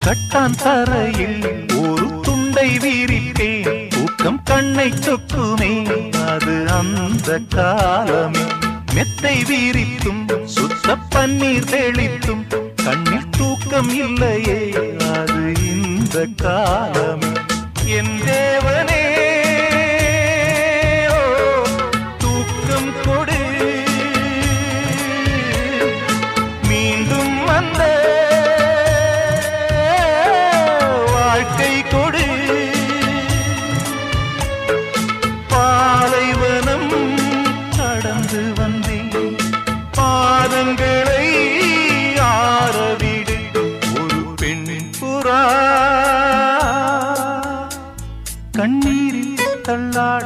கட்டான் தரையில் ஒரு துண்டை வீரிப்பேன் தூக்கம் கண்ணை சொக்குமே அது அந்த காலமே மெத்தை வீரித்தும் சுத்த பன்னீர் தெளித்தும் கண்ணில் தூக்கம் இல்லையே அது இந்த காலமே என் தேவனே தூக்கம் கொடு மீண்டும் வந்த வாழ்க்கை கொடு பாலைவனம் கடந்து வந்தேன் பாதங்களை ஆரவிடு ஒரு பெண் புறா கண்ணீரில் தள்ளாட